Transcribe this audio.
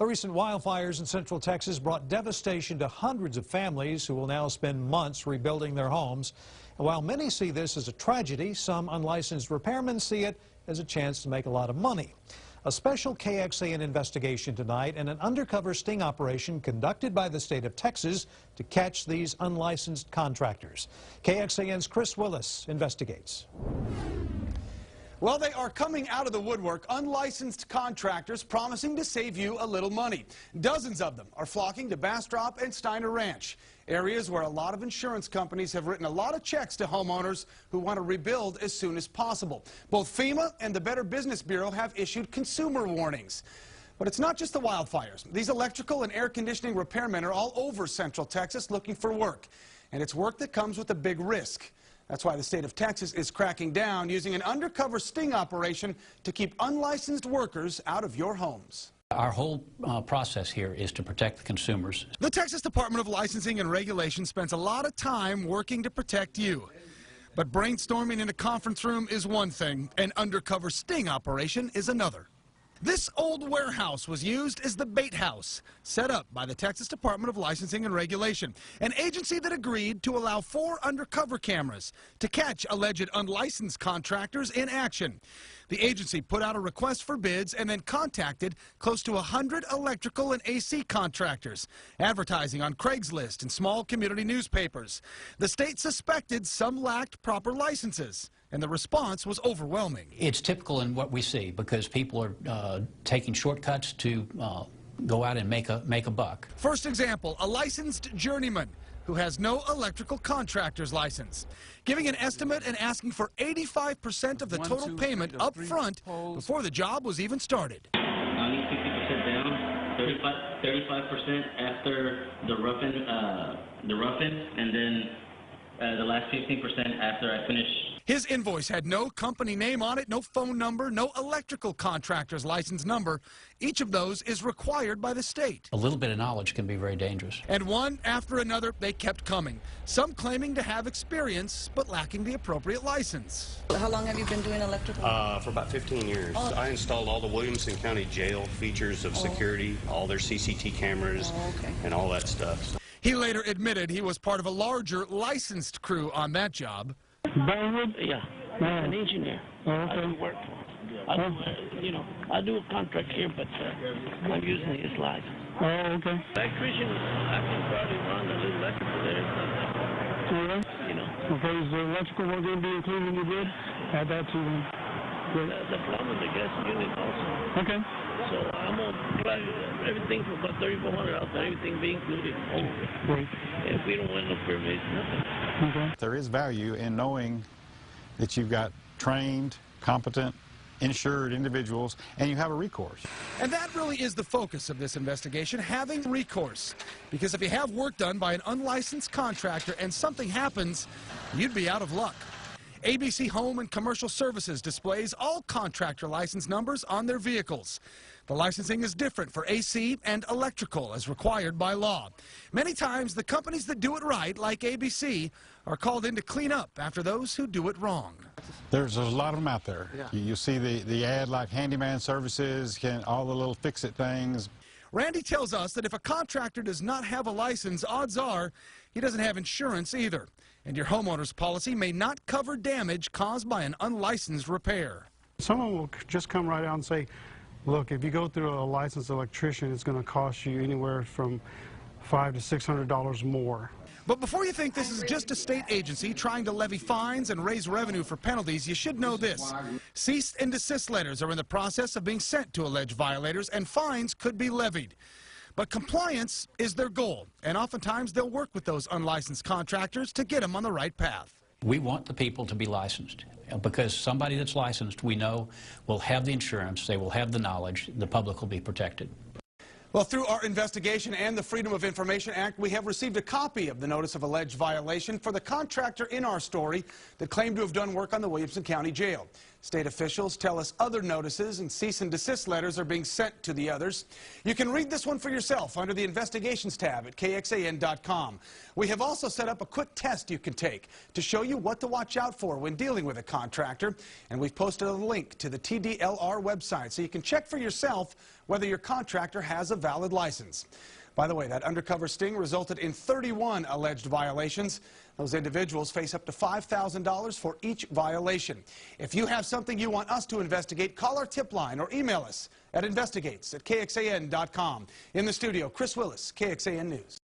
The recent wildfires in Central Texas brought devastation to hundreds of families who will now spend months rebuilding their homes. And while many see this as a tragedy, some unlicensed repairmen see it as a chance to make a lot of money. A special KXAN investigation tonight and an undercover sting operation conducted by the state of Texas to catch these unlicensed contractors. KXAN's Chris Willis investigates. Well, they are coming out of the woodwork, unlicensed contractors promising to save you a little money. Dozens of them are flocking to Bastrop and Steiner Ranch, areas where a lot of insurance companies have written a lot of checks to homeowners who want to rebuild as soon as possible. Both FEMA and the Better Business Bureau have issued consumer warnings. But it's not just the wildfires. These electrical and air conditioning repairmen are all over Central Texas looking for work. And it's work that comes with a big risk. That's why the state of Texas is cracking down, using an undercover sting operation to keep unlicensed workers out of your homes. Our whole process here is to protect the consumers. The Texas Department of Licensing and Regulation spends a lot of time working to protect you. But brainstorming in a conference room is one thing, an undercover sting operation is another. This old warehouse was used as the bait house, set up by the Texas Department of Licensing and Regulation, an agency that agreed to allow 4 undercover cameras to catch alleged unlicensed contractors in action. The agency put out a request for bids and then contacted close to 100 electrical and AC contractors, advertising on Craigslist and small community newspapers. The state suspected some lacked proper licenses, and the response was overwhelming. It's typical in what we see because people are taking shortcuts to go out and make a buck. First example, a licensed journeyman who has no electrical contractor's license, giving an estimate and asking for 85% of the total payment up front before the job was even started. I need 50% down, 35% after the roughing, and then the last 15% after I finish. His invoice had no company name on it, no phone number, no electrical contractor's license number. Each of those is required by the state. A little bit of knowledge can be very dangerous. And one after another, they kept coming. Some claiming to have experience, but lacking the appropriate license. How long have you been doing electrical? For about 15 years. Oh. I installed all the Williamson County Jail features of security, all their CCT cameras, and all that stuff. He later admitted he was part of a larger licensed crew on that job. Barwood? Yeah, I'm an engineer. I do work for him. I do a contract here, but I'm using his license. Oh, okay. Electrician, I can probably run a little electrical there. Okay, is the electrical work going to be included in your bid? Add that to them. The plumbing, the gas unit also. Okay. So I'm going to try everything for about $3,400 out there, everything being included. Great. If we don't win no permits, nothing. Okay. There is value in knowing that you've got trained, competent, insured individuals, and you have a recourse. And that really is the focus of this investigation, having recourse. Because if you have work done by an unlicensed contractor and something happens, you'd be out of luck. ABC Home and Commercial Services displays all contractor license numbers on their vehicles. The licensing is different for AC and electrical as required by law. Many times the companies that do it right, like ABC, are called in to clean up after those who do it wrong. There's a lot of them out there. Yeah. You see the ad like handyman services, all the little fix-it things. Randy tells us that if a contractor does not have a license, odds are he doesn't have insurance either. And your homeowner's policy may not cover damage caused by an unlicensed repair. Someone will just come right out and say, look, if you go through a licensed electrician, it's going to cost you anywhere from $500 to $600 more. But before you think this is just a state agency trying to levy fines and raise revenue for penalties, you should know this. Cease and desist letters are in the process of being sent to alleged violators, and fines could be levied. But compliance is their goal, and oftentimes they'll work with those unlicensed contractors to get them on the right path. We want the people to be licensed because somebody that's licensed, we know, will have the insurance, they will have the knowledge, the public will be protected. Well, through our investigation and the Freedom of Information Act, we have received a copy of the notice of alleged violation for the contractor in our story that claimed to have done work on the Williamson County Jail. State officials tell us other notices and cease and desist letters are being sent to the others. You can read this one for yourself under the Investigations tab at KXAN.com. We have also set up a quick test you can take to show you what to watch out for when dealing with a contractor. And we've posted a link to the TDLR website so you can check for yourself whether your contractor has a valid license. By the way, that undercover sting resulted in 31 alleged violations. Those individuals face up to $5,000 for each violation. If you have something you want us to investigate, call our tip line or email us at investigates@KXAN.com. In the studio, Chris Willis, KXAN News.